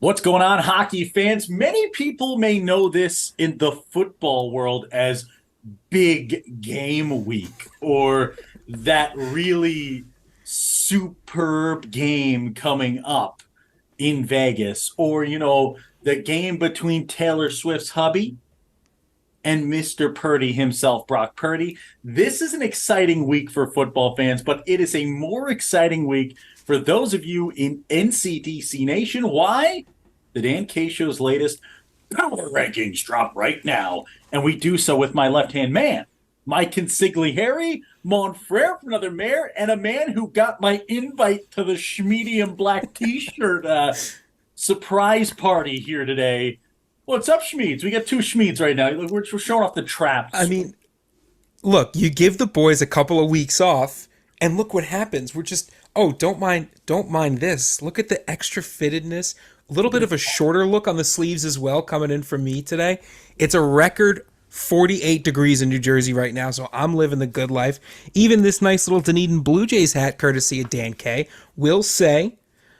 What's going on, hockey fans? Many people may know this in the football world as big game week or that really superb game coming up in Vegas or, the game between Taylor Swift's hubby and Mr. Purdy himself, Brock Purdy. This is an exciting week for football fans, but it is a more exciting week for those of you in NCDC Nation. Why? The Dan K Show's latest power rankings drop right now, and we do so with my left-hand man, my consigliere, mon frere for another mayor, and a man who got my invite to the Schmedium Black T-shirt surprise party here today. What's up, Schmeeds? We got two Schmeeds right now. We're showing off the traps. I mean, look, you give the boys a couple of weeks off, and look what happens. We're just, don't mind this. Look at the extra fittedness. A little bit of a shorter look on the sleeves as well coming in from me today. It's a record 48 degrees in New Jersey right now, so I'm living the good life. Even this nice little Dunedin Blue Jays hat, courtesy of Dan K, will say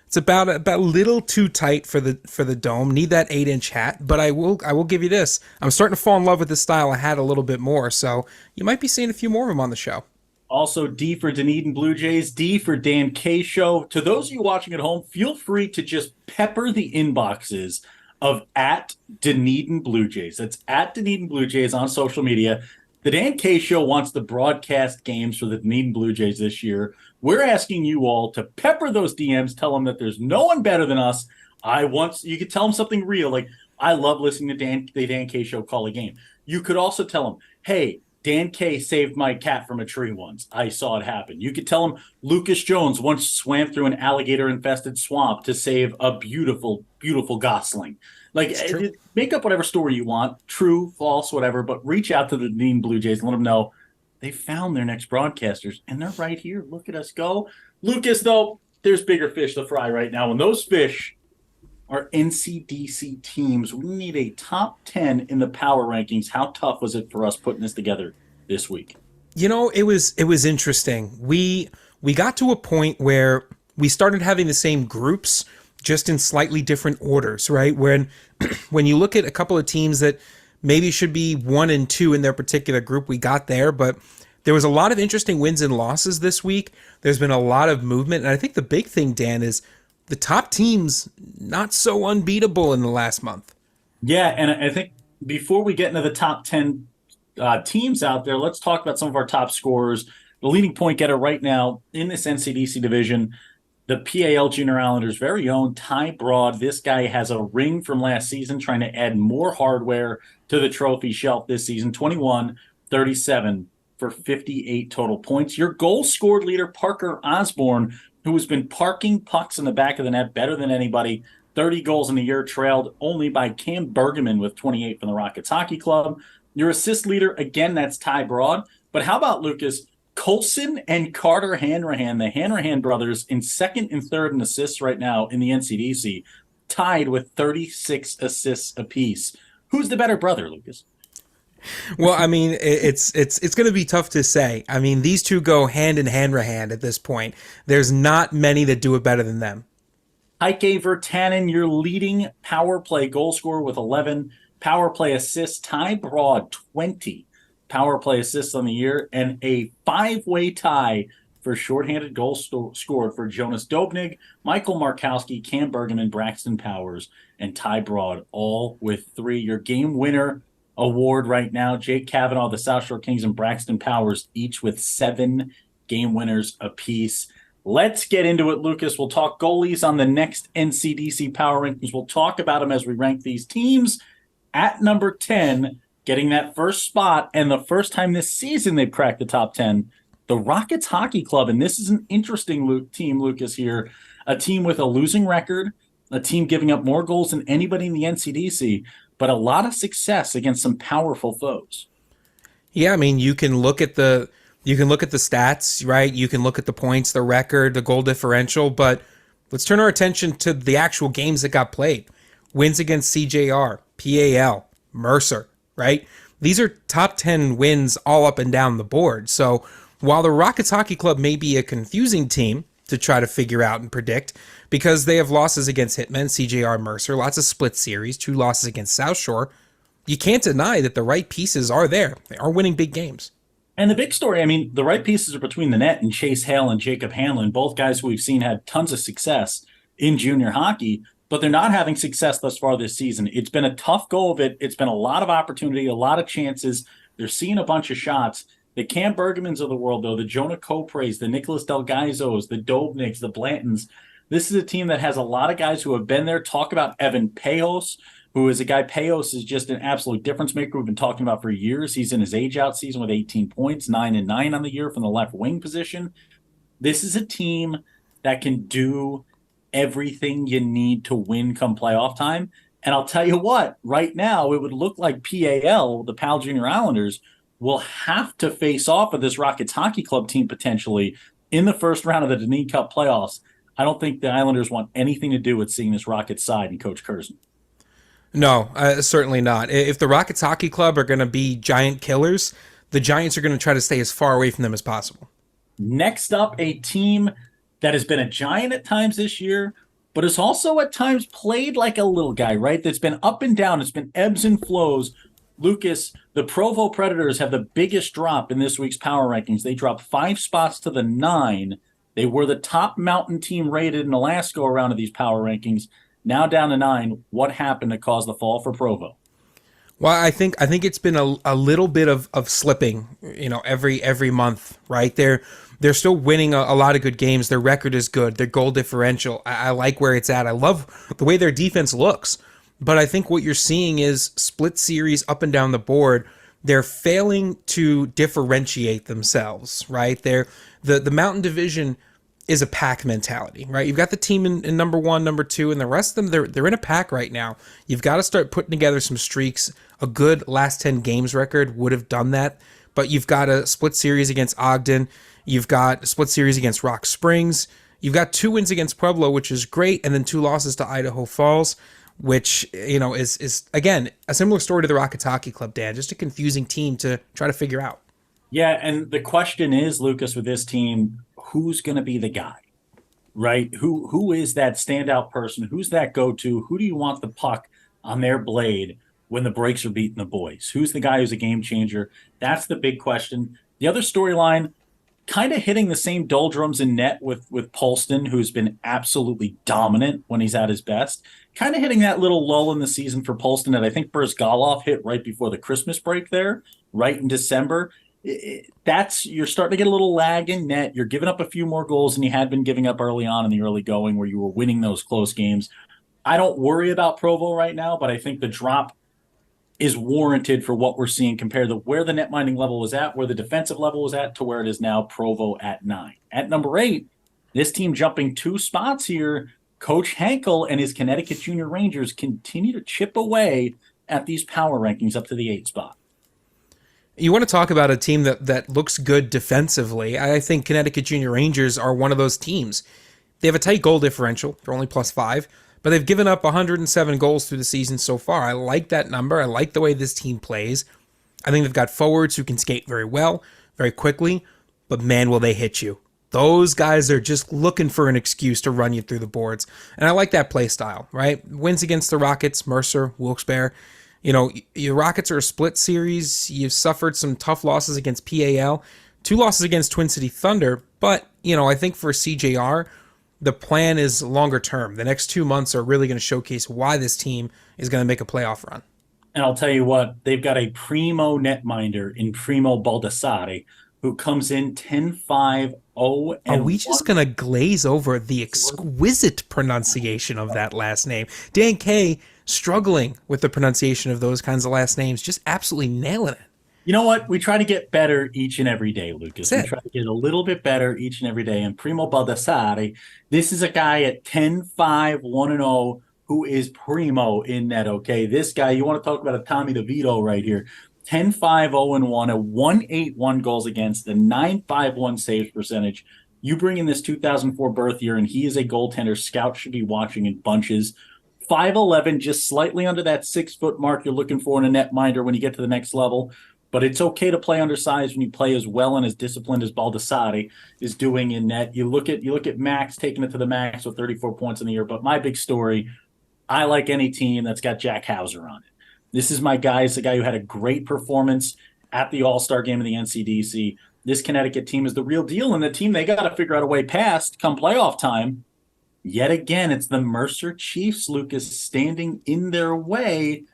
it's about a little too tight for the dome. Need that 8-inch hat, but I will give you this. I'm starting to fall in love with this style of hat a little bit more, so you might be seeing a few more of them on the show. Also, D for Dunedin Blue Jays, D for Dan K Show. To those of you watching at home, feel free to just pepper the inboxes of at Dunedin Blue Jays. That's at Dunedin Blue Jays on social media. The Dan K Show wants to broadcast games for the Dunedin Blue Jays this year. We're asking you all to pepper those DMs, tell them that there's no one better than us. You could tell them something real, like, I love listening to the Dan K Show call a game. You could also tell them, hey, Dan K saved my cat from a tree once. I saw it happen. You could tell him Lucas Jones once swam through an alligator-infested swamp to save a beautiful, beautiful gosling. Make up whatever story you want, true, false, whatever, but reach out to the Dunedin Blue Jays and let them know they found their next broadcasters, and they're right here. Look at us go. Lucas, though, there's bigger fish to fry right now, and those fish are NCDC teams. We need a top 10 in the power rankings. How tough was it for us putting this together this week? It was interesting. We got to a point where we started having the same groups, just in slightly different orders, right? When you look at a couple of teams that maybe should be 1 and 2 in their particular group, we got there, but there was a lot of interesting wins and losses this week. There's been a lot of movement, and I think the big thing, Dan, is the top teams not so unbeatable in the last month. Yeah, and I think before we get into the top 10 teams out there, let's talk about some of our top scorers. The leading point getter right now in this NCDC division, the PAL Junior Islanders' very own Ty Broad. This guy has a ring from last season, trying to add more hardware to the trophy shelf this season. 21, 37 for 58 total points. Your goal scored leader, Parker Osborne, who has been parking pucks in the back of the net better than anybody. 30 goals in a year, trailed only by Cam Bergman with 28 from the Rockets Hockey Club. Your assist leader, again, that's Ty Broad. But how about, Lucas, Colson and Carter Hanrahan, the Hanrahan brothers, in second and third in assists right now in the NCDC, tied with 36 assists apiece. Who's the better brother, Lucas? Well, I mean, it's going to be tough to say. I mean, these two go hand in hand at this point. There's not many that do it better than them. Heike Virtanen, your leading power play goal scorer with 11 power play assists. Ty Broad, 20 power play assists on the year, and a 5-way tie for shorthanded goals scored for Jonas Dobnig, Michael Markowski, Cam Bergman, Braxton Powers, and Ty Broad, all with 3. Your game winner award right now, Jake Cavanaugh, the South Shore Kings, and Braxton Powers, each with 7 game winners apiece. Let's get into it, Lucas. We'll talk goalies on the next NCDC Power Rankings. We'll talk about them as we rank these teams. At number 10, getting that first spot, and the first time this season they've cracked the top 10, the Rockets Hockey Club. And this is an interesting team, Lucas, here. A team with a losing record, a team giving up more goals than anybody in the NCDC, but a lot of success against some powerful foes. Yeah, I mean, you can look at the stats, right? You can look at the points, the record, the goal differential, but let's turn our attention to the actual games that got played. Wins against CJR, PAL, Mercer, right? These are top 10 wins all up and down the board. So while the Rockets Hockey Club may be a confusing team to try to figure out and predict because they have losses against Hitmen, CJR, Mercer, lots of split series, 2 losses against South Shore. You can't deny that the right pieces are there. They are winning big games. And the big story, I mean, the right pieces are between the net and Chase Hale and Jacob Hanlon, both guys who we've seen had tons of success in junior hockey, but they're not having success thus far this season. It's been a tough go of it. It's been a lot of opportunity, a lot of chances. They're seeing a bunch of shots. The Cam Bergamins of the world, though, the Jonah Coprays, the Nicholas Delgaizos, the Dobniks, the Blantons, this is a team that has a lot of guys who have been there. Talk about Evan Pejos, who is a guy. Pejos is just an absolute difference maker we've been talking about for years. He's in his age-out season with 18 points, 9-9 on the year from the left wing position. This is a team that can do everything you need to win come playoff time. And I'll tell you what, right now, it would look like PAL, the PAL Junior Islanders, will have to face off with this Rockets Hockey Club team potentially in the first round of the Dunedin Cup playoffs. I don't think the Islanders want anything to do with seeing this Rockets side and Coach Curzon. No, certainly not. If the Rockets Hockey Club are going to be giant killers, the Giants are going to try to stay as far away from them as possible. Next up, a team that has been a giant at times this year, but has also at times played like a little guy, right? That's been up and down. It's been ebbs and flows. Lucas, the Provo Predators have the biggest drop in this week's power rankings. They dropped 5 spots to the 9. They were the top mountain team rated in the last go around of these power rankings. Now down to 9. What happened to cause the fall for Provo? Well, I think it's been a little bit of slipping, every month, right? They're still winning a lot of good games. Their record is good. Their goal differential, I like where it's at. I love the way their defense looks. But I think what you're seeing is split series up and down the board. They're failing to differentiate themselves, right? The Mountain Division is a pack mentality, right? You've got the team in number 1, number 2, and the rest of them, they're in a pack right now. You've got to start putting together some streaks. A good last 10 games record would have done that, but you've got a split series against Ogden. You've got a split series against Rock Springs. You've got 2 wins against Pueblo, which is great, and then 2 losses to Idaho Falls, which, is again, a similar story to the Rockets Hockey Club, Dan, just a confusing team to try to figure out. Yeah, and the question is, Lucas, with this team, who's going to be the guy, right? Who is that standout person? Who's that go-to? Who do you want the puck on their blade when the breaks are beating the boys? Who's the guy who's a game changer? That's the big question. The other storyline, kind of hitting the same doldrums in net with Polston, who's been absolutely dominant when he's at his best. Kind of hitting that little lull in the season for Polston that I think Brzgalov hit right before the Christmas break there, right in December. You're starting to get a little lag in net. You're giving up a few more goals than you had been giving up early on in the early going where you were winning those close games. I don't worry about Provo right now, but I think the drop is warranted for what we're seeing compared to where the net minding level was at, where the defensive level was at, to where it is now. Provo at 9. At number 8, this team jumping 2 spots here. Coach Hankel and his Connecticut Junior Rangers continue to chip away at these power rankings up to the 8 spot. You want to talk about a team that looks good defensively. I think Connecticut Junior Rangers are one of those teams. They have a tight goal differential. They're only +5, but they've given up 107 goals through the season so far. I like that number. I like the way this team plays. I think they've got forwards who can skate very well, very quickly, but man, will they hit you. Those guys are just looking for an excuse to run you through the boards. And I like that play style, right? Wins against the Rockets, Mercer, Wilkes-Barre. Your Rockets are a split series. You've suffered some tough losses against PAL, 2 losses against Twin City Thunder. But, I think for CJR, the plan is longer term. The next 2 months are really going to showcase why this team is going to make a playoff run. And I'll tell you what, they've got a primo netminder in Primo Baldassare, who comes in 10-5-0. Are we just going to glaze over the exquisite pronunciation of that last name? Dan K struggling with the pronunciation of those kinds of last names, just absolutely nailing it. You know what? We try to get better each and every day, Lucas. We try to get a little bit better each and every day. And Primo Baldassare, this is a guy at 10-5-1-0 who is primo in net, okay? This guy, you want to talk about a Tommy DeVito right here. 10-5-0-1, a 181 goals against, the 951 saves percentage. You bring in this 2004 birth year, and he is a goaltender scouts should be watching in bunches. 5'11", just slightly under that 6-foot mark you're looking for in a netminder when you get to the next level. but it's okay to play undersized when you play as well and as disciplined as Baldessari is doing in net. You look at Max taking it to the max with 34 points in the year. But my big story, I like any team that's got Jack Hauser on it. This is my guy. It's the guy who had a great performance at the All-Star game in the NCDC. This Connecticut team is the real deal, and the team they got to figure out a way past come playoff time. Yet again, it's the Mercer Chiefs, Lucas, standing in their way.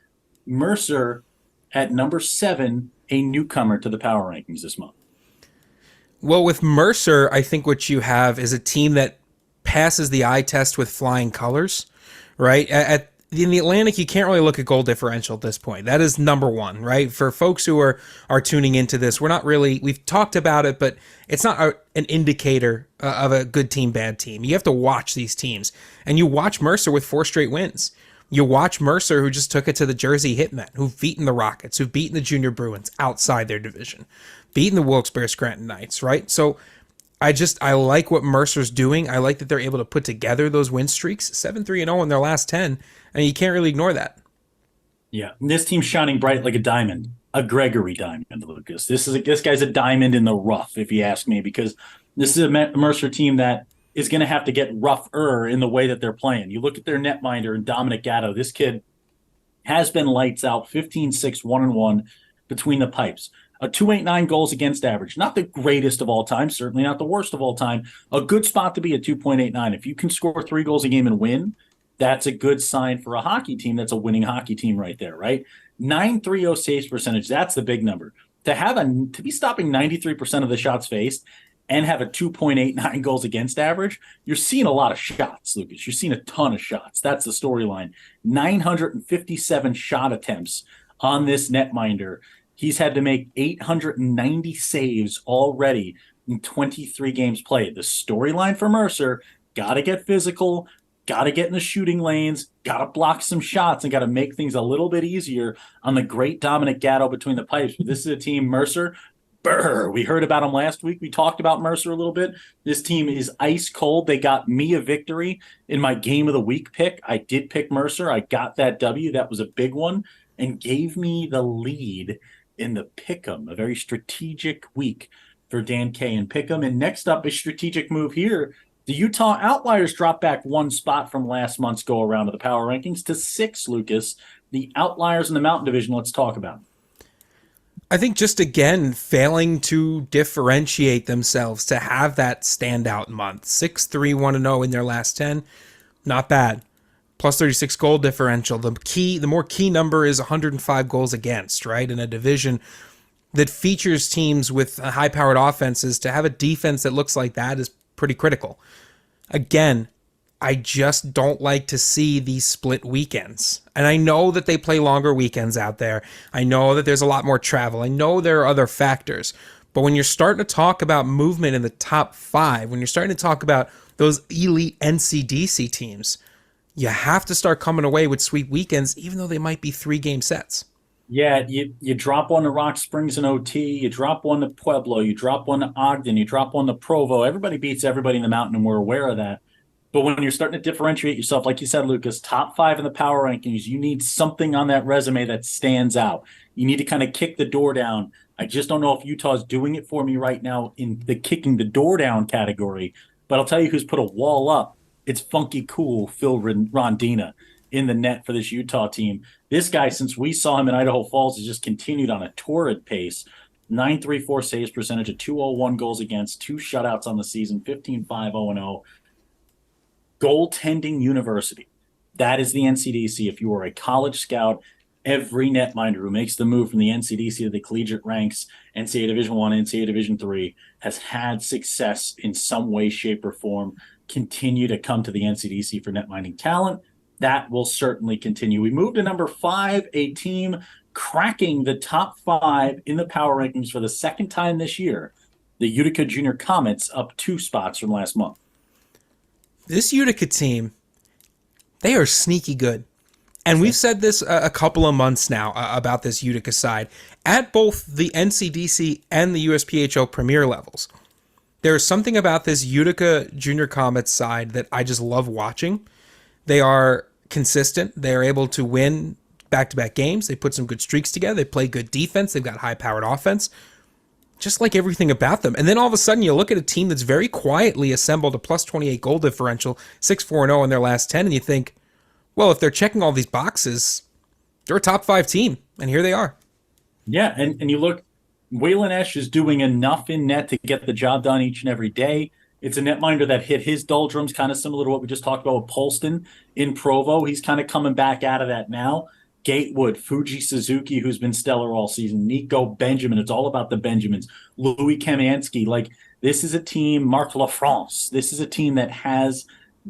Mercer at number 7, a newcomer to the power rankings this month. Well, with Mercer, I think what you have is a team that passes the eye test with flying colors, right? In the Atlantic, you can't really look at goal differential at this point. That is number one, right? For folks who are tuning into this, we've talked about it, but it's not an indicator of a good team, bad team. You have to watch these teams. And you watch Mercer with 4 straight wins. You watch Mercer, who just took it to the Jersey Hitmen, who've beaten the Rockets, who've beaten the Junior Bruins outside their division, beaten the Wilkes-Barre Scranton Knights, right? So I like what Mercer's doing. I like that they're able to put together those win streaks, 7-3-0 in their last 10, and you can't really ignore that. Yeah, this team's shining bright like a diamond, a Gregory diamond, Lucas. This guy's a diamond in the rough, if you ask me, because this is a Mercer team that is going to have to get rougher in the way that they're playing. You look at their netminder and Dominic Gatto. This kid has been lights out, 15-6, 1-1 between the pipes. A 2.89 goals against average. Not the greatest of all time, certainly not the worst of all time. A good spot to be at 2.89. If you can score 3 goals a game and win, that's a good sign for a hockey team. That's a winning hockey team right there, right? 930 saves percentage, that's the big number. To be stopping 93% of the shots faced and have a 2.89 goals against average, you're seeing a lot of shots, Lucas. You're seeing a ton of shots. That's the storyline. 957 shot attempts on this netminder. He's had to make 890 saves already in 23 games played. The storyline for Mercer, got to get physical, got to get in the shooting lanes, got to block some shots, and got to make things a little bit easier on the great Dominic Gatto between the pipes. But this is a team, Mercer, we heard about him last week. We talked about Mercer a little bit. This team is ice cold. They got me a victory in my game of the week pick. I did pick Mercer. I got that W. That was a big one and gave me the lead in the Pick'em, a very strategic week for Dan K and Pick'em. And next up, a strategic move here. The Utah Outliers dropped back 1 spot from last month's go around of the power rankings to 6, Lucas. The Outliers in the Mountain Division, let's talk about them. I think just again, failing to differentiate themselves to have that standout month. 6-3-1-0 in their last 10. Not bad. Plus 36 goal differential. The more key number is 105 goals against, right? In a division that features teams with high-powered offenses, to have a defense that looks like that is pretty critical. Again, I just don't like to see these split weekends. And I know that they play longer weekends out there. I know that there's a lot more travel. I know there are other factors. But when you're starting to talk about movement in the top 5, when you're starting to talk about those elite NCDC teams, you have to start coming away with sweet weekends, even though they might be 3-game sets. Yeah, you drop one to Rock Springs in OT, you drop one to Pueblo, you drop one to Ogden, you drop one to Provo. Everybody beats everybody in the mountain, and we're aware of that. But when you're starting to differentiate yourself, like you said, Lucas, top 5 in the power rankings, you need something on that resume that stands out. You need to kind of kick the door down. I just don't know if Utah's doing it for me right now in the kicking the door down category. But I'll tell you who's put a wall up. It's funky cool Phil Rondina in the net for this Utah team. This guy, since we saw him in Idaho Falls, has just continued on a torrid pace. 934 saves percentage, a 201 goals against, 2 shutouts on the season, 15-5-0-0. Goaltending University. That is the NCDC. If you are a college scout, every netminder who makes the move from the NCDC to the collegiate ranks, NCAA Division I, NCAA Division III, has had success in some way, shape, or form. Continue to come to the NCDC for netminding talent. That will certainly continue. We move to number 5, a team cracking the top 5 in the power rankings for the second time this year. The Utica Junior Comets up 2 spots from last month. This Utica team, they are sneaky good. And we've said this a couple of months now about this Utica side. At both the NCDC and the USPHL Premier levels, there is something about this Utica Junior Comets side that I just love watching. They are consistent. They are able to win back-to-back games. They put some good streaks together. They play good defense. They've got high-powered offense. Just like everything about them. And then all of a sudden you look at a team that's very quietly assembled a plus 28 goal differential, 6-4-0 in their last 10, and you think, well, if they're checking all these boxes, they're a top 5 team, and here they are. Yeah, and you look, Waylon Esch is doing enough in net to get the job done each and every day. It's a netminder that hit his doldrums, kind of similar to what we just talked about with Polston in Provo. He's kind of coming back out of that now. Gatewood, Fuji Suzuki, who's been stellar all season, Nico Benjamin. It's all about the Benjamins. Louis Kamiansky. Like, this is a team, Marc Lafrance. This is a team that has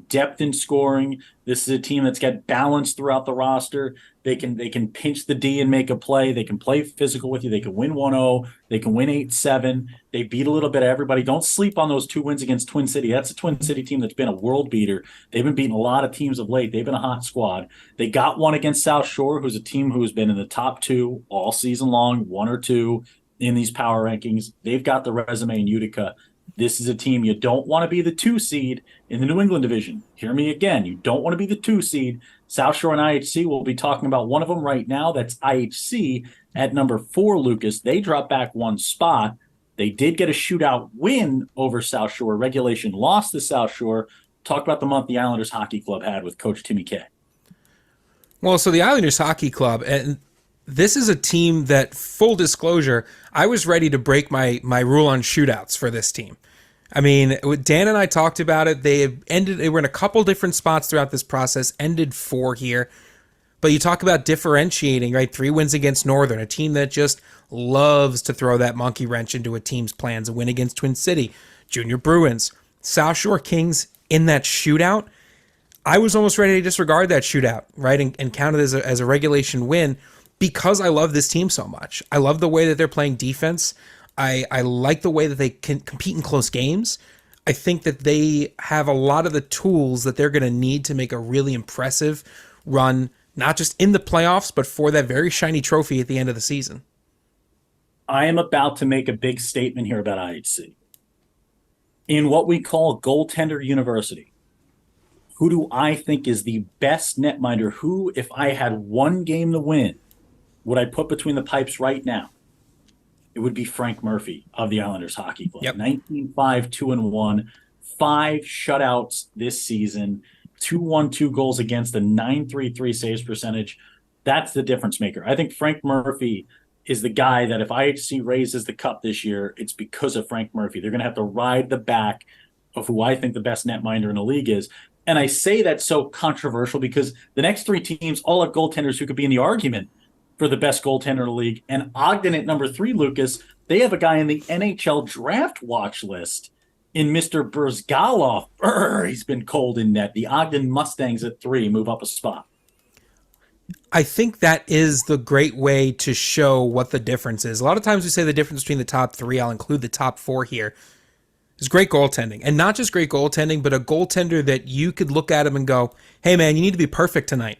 depth in scoring. This is a team that's got balance throughout the roster. They can pinch the D and make a play. They can play physical with you. They can win 1-0. They can win 8-7. They beat a little bit of everybody. Don't sleep on those 2 wins against Twin City. That's a Twin City team that's been a world beater. They've been beating a lot of teams of late. They've been a hot squad. They got one against South Shore, who's a team who has been in the top 2 all season long, 1 or 2 in these power rankings. They've got the resume in Utica. This is a team you don't want to be the 2 seed in the New England division. Hear me again. You don't want to be the 2 seed. South Shore and IHC, we'll be talking about one of them right now. That's IHC at number 4, Lucas. They dropped back 1 spot. They did get a shootout win over South Shore. Regulation lost to South Shore. Talk about the month the Islanders Hockey Club had with Coach Timmy K. Well, so the Islanders Hockey Club, and this is a team that, full disclosure, I was ready to break my rule on shootouts for this team. I mean, Dan and I talked about it. They were in a couple different spots throughout this process, ended 4 here. But you talk about differentiating, right? 3 wins against Northern, a team that just loves to throw that monkey wrench into a team's plans. A win against Twin City, Junior Bruins, South Shore Kings in that shootout. I was almost ready to disregard that shootout, right? And count it as a regulation win because I love this team so much. I love the way that they're playing defense. I like the way that they can compete in close games. I think that they have a lot of the tools that they're going to need to make a really impressive run, not just in the playoffs, but for that very shiny trophy at the end of the season. I am about to make a big statement here about IHC. In what we call goaltender university, who do I think is the best netminder? Who, if I had 1 game to win, would I put between the pipes right now? It would be Frank Murphy of the Islanders Hockey Club. Yep. 19-5, 2-1, 5 shutouts this season, 2-1-2 goals against, a 9.33 saves percentage. That's the difference maker. I think Frank Murphy is the guy that if IHC raises the cup this year, it's because of Frank Murphy. They're going to have to ride the back of who I think the best netminder in the league is. And I say that's so controversial because the next 3 teams all have goaltenders who could be in the argument for the best goaltender in the league. And Ogden at number 3, Lucas, they have a guy in the NHL draft watch list in Mr. Brzgalov. He's been cold in net. The Ogden Mustangs at 3 move up a spot. I think that is the great way to show what the difference is. A lot of times we say the difference between the top 3, I'll include the top 4 here, is great goaltending. And not just great goaltending, but a goaltender that you could look at him and go, hey man, you need to be perfect tonight.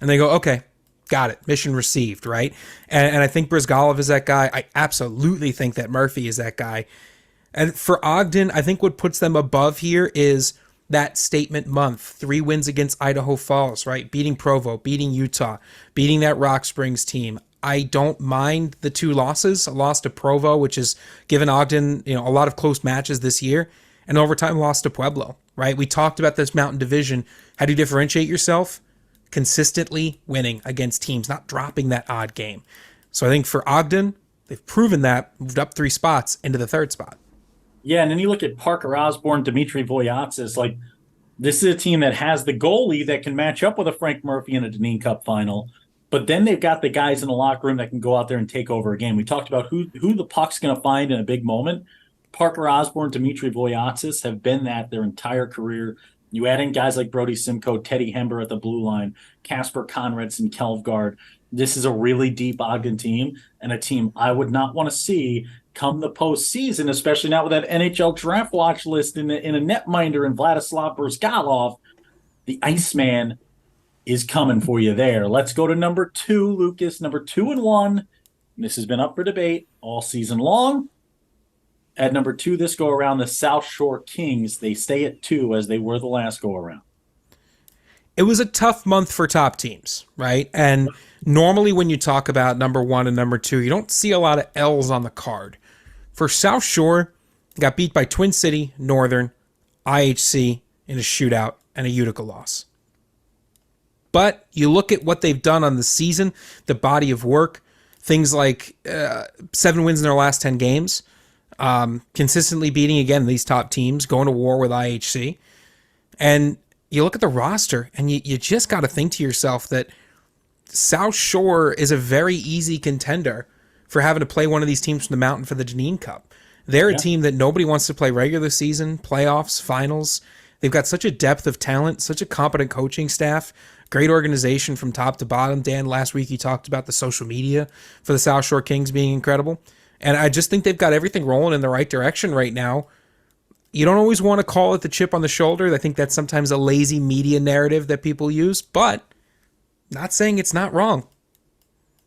And they go, okay, got it. Mission received, right? And I think Brzgalov is that guy. I absolutely think that Murphy is that guy. And for Ogden, I think what puts them above here is that statement month. 3 wins against Idaho Falls, right? Beating Provo, beating Utah, beating that Rock Springs team. I don't mind the 2 losses. A loss to Provo, which has given Ogden, a lot of close matches this year, and overtime loss to Pueblo, right? We talked about this Mountain Division. How do you differentiate yourself? Consistently winning against teams, not dropping that odd game. So I think for Ogden, they've proven that, moved up 3 spots into the 3rd spot. Yeah, and then you look at Parker Osborne, Dmitry Voyatsis. Like, this is a team that has the goalie that can match up with a Frank Murphy in a Deneen Cup final, but then they've got the guys in the locker room that can go out there and take over a game. We talked about who the puck's going to find in a big moment. Parker Osborne, Dmitry Voyatsis have been that their entire career. You add in guys like Brody Simcoe, Teddy Hember at the blue line, Casper Conradson, Kelvgard. This is a really deep Ogden team and a team I would not want to see come the postseason, especially not with that NHL draft watch list in a netminder in Vladislav Brzgalov. The Iceman is coming for you there. Let's go to number 2, Lucas. Number 2-1. This has been up for debate all season long. At number 2 this go around, the South Shore Kings. They stay at 2 as they were the last go around. it was a tough month for top teams, right? And normally when you talk about number one and number two, you don't see a lot of L's on the card. For South Shore, got beat by Twin City, Northern, IHC in a shootout, and a Utica loss. But you look at what they've done on the season, the body of work, things like 7 wins in their last 10 games, consistently beating, again, these top teams, going to war with IHC. And you look at the roster, and you just got to think to yourself that South Shore is a very easy contender for having to play one of these teams from the mountain for the Deneen Cup. They're a team that nobody wants to play regular season, playoffs, finals. They've got such a depth of talent, such a competent coaching staff, great organization from top to bottom. Dan, last week you talked about the social media for the South Shore Kings being incredible. And I just think they've got everything rolling in the right direction right now. You don't always want to call it the chip on the shoulder. I think that's sometimes a lazy media narrative that people use, but not saying it's not wrong.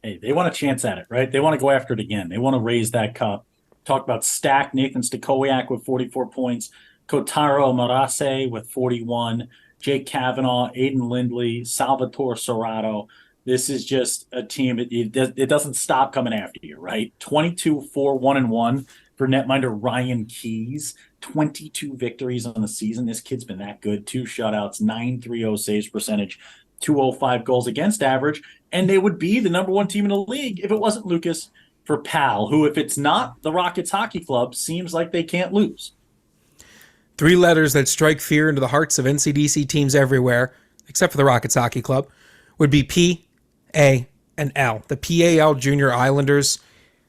Hey, they want a chance at it, right? They want to go after it again. They want to raise that cup. Talk about Stack Nathan Stakowiak with 44 points, Kotaro Marase with 41, Jake Kavanaugh, Aiden Lindley, Salvatore Serrato. This is just a team. It doesn't stop coming after you, right? 22-4-1-1 for netminder Ryan Keys. 22 victories on the season. This kid's been that good. 2 shutouts, 9.30 saves percentage, 205 goals against average, and they would be the number 1 team in the league if it wasn't Lucas for Pal, who, if it's not the Rockets Hockey Club, seems like they can't lose. 3 letters that strike fear into the hearts of NCDC teams everywhere, except for the Rockets Hockey Club, would be P, A, and L. The PAL Junior Islanders,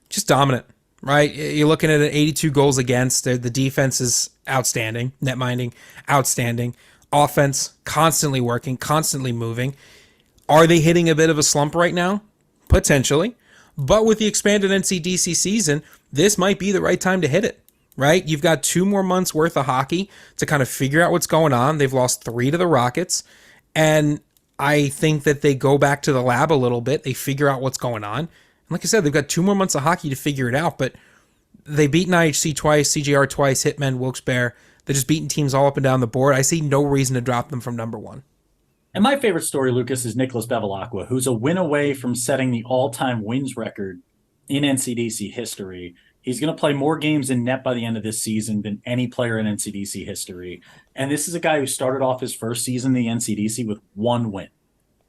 just dominant, right? You're looking at 82 goals against. The defense is outstanding. Netminding, outstanding. Offense, constantly working, constantly moving. Are they hitting a bit of a slump right now? Potentially. But with the expanded NCDC season, this might be the right time to hit it, right? You've got 2 more months worth of hockey to kind of figure out what's going on. They've lost 3 to the Rockets. And I think that they go back to the lab a little bit. They figure out what's going on. And like I said, they've got 2 more months of hockey to figure it out. But they've beaten IHC twice, CJR twice, Hitmen, Wilkes-Barre. They're just beating teams all up and down the board. I see no reason to drop them from number 1. And my favorite story, Lucas, is Nicholas Bevilacqua, who's a win away from setting the all-time wins record in NCDC history. He's going to play more games in net by the end of this season than any player in NCDC history. And this is a guy who started off his first season in the NCDC with 1 win.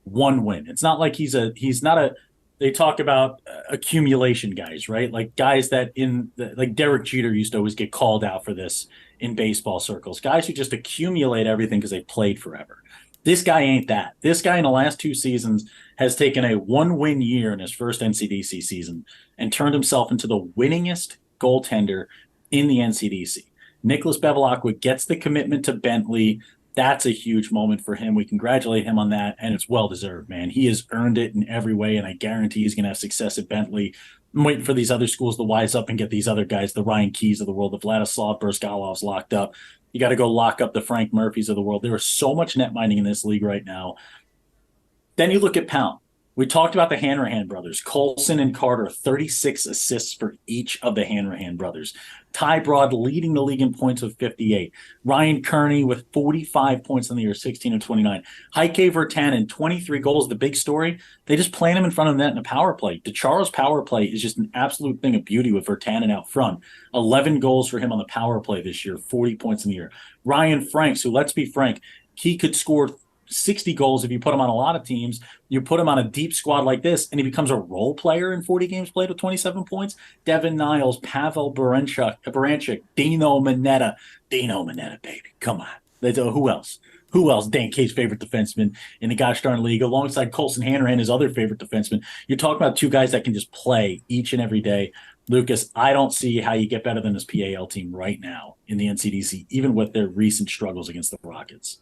1 win. It's not like he's not a, they talk about accumulation guys, right? Like guys that like Derek Jeter used to always get called out for this in baseball circles. Guys who just accumulate everything because they played forever. This guy ain't that. This guy in the last 2 seasons has taken a 1-win year in his first NCDC season and turned himself into the winningest goaltender in the NCDC. Nicholas Bevilacqua gets the commitment to Bentley. That's a huge moment for him. We congratulate him on that, and it's well-deserved, man. He has earned it in every way, and I guarantee he's going to have success at Bentley. I'm waiting for these other schools to wise up and get these other guys, the Ryan Keys of the world, the Vladislav Brzgalovs locked up. You got to go lock up the Frank Murphys of the world. There is so much net mining in this league right now. Then you look at Pound. We talked about the Hanrahan brothers, Colson and Carter, 36 assists for each of the Hanrahan brothers. Ty Broad leading the league in points with 58. Ryan Kearney with 45 points in the year, 16 of 29. Heike Vertanen, 23 goals. The big story, they just plant him in front of the net in a power play. DeCharo's power play is just an absolute thing of beauty with Vertanen out front. 11 goals for him on the power play this year, 40 points in the year. Ryan Franks, who, let's be frank, he could score 60 goals if you put him on a lot of teams. You put him on a deep squad like this, and he becomes a role player in 40 games played with 27 points. Devin Niles, Pavel Baranchuk, Dino Mineta. Dino Mineta, baby. Come on. Who else? Who else? Dan K's favorite defenseman in the gosh darn league, alongside Colson Hanrahan, his other favorite defenseman. You're talking about 2 guys that can just play each and every day. Lucas, I don't see how you get better than this PAL team right now in the NCDC, even with their recent struggles against the Rockets.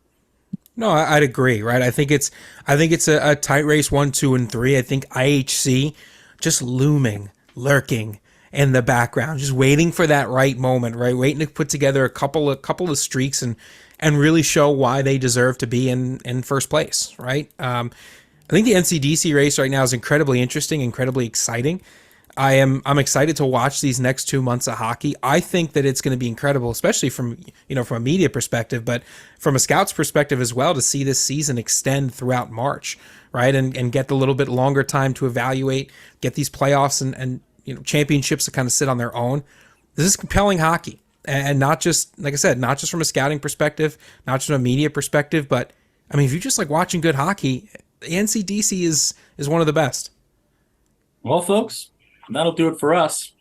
No, I'd agree, right? I think it's a tight race 1, 2, and 3. I think IHC just looming, lurking in the background, just waiting for that right moment, right? Waiting to put together a couple of streaks and really show why they deserve to be in first place, right? I think the NCDC race right now is incredibly interesting, incredibly exciting. I'm excited to watch these next 2 months of hockey. I think that it's going to be incredible, especially from from a media perspective, but from a scouts perspective as well, to see this season extend throughout March, right? And get a little bit longer time to evaluate, get these playoffs and championships to kind of sit on their own. This is compelling hockey. And not just, like I said, not just from a scouting perspective, not just from a media perspective, but I mean, if you just like watching good hockey, the NCDC is one of the best. Well, folks, that'll do it for us.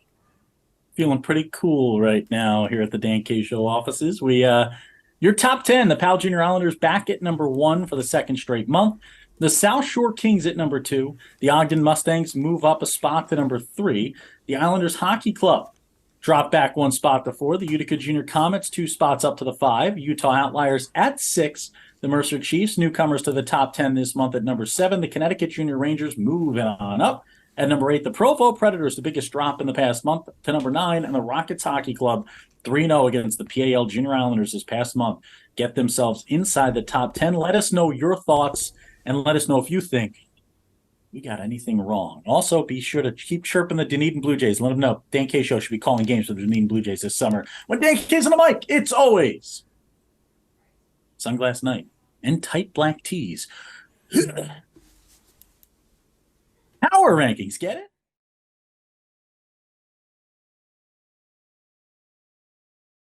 Feeling pretty cool right now here at the Dan K Show offices. Your top 10, the Pal Junior Islanders back at number 1 for the second straight month. The South Shore Kings at number 2. The Ogden Mustangs move up a spot to number 3. The Islanders Hockey Club drop back 1 spot to 4. The Utica Junior Comets 2 spots up to the 5. Utah Outliers at 6. The Mercer Chiefs, newcomers to the top 10 this month at number 7. The Connecticut Junior Rangers moving on up. At number 8, the Provo Predators, the biggest drop in the past month, to number 9. And the Rockets Hockey Club, 3-0 against the PAL Junior Islanders this past month, get themselves inside the top 10. Let us know your thoughts, and let us know if you think we got anything wrong. Also, be sure to keep chirping the Dunedin Blue Jays. Let them know Dan K Show should be calling games for the Dunedin Blue Jays this summer. When Dan K's on the mic, it's always Sunglass Night and tight black tees. Power rankings, get it?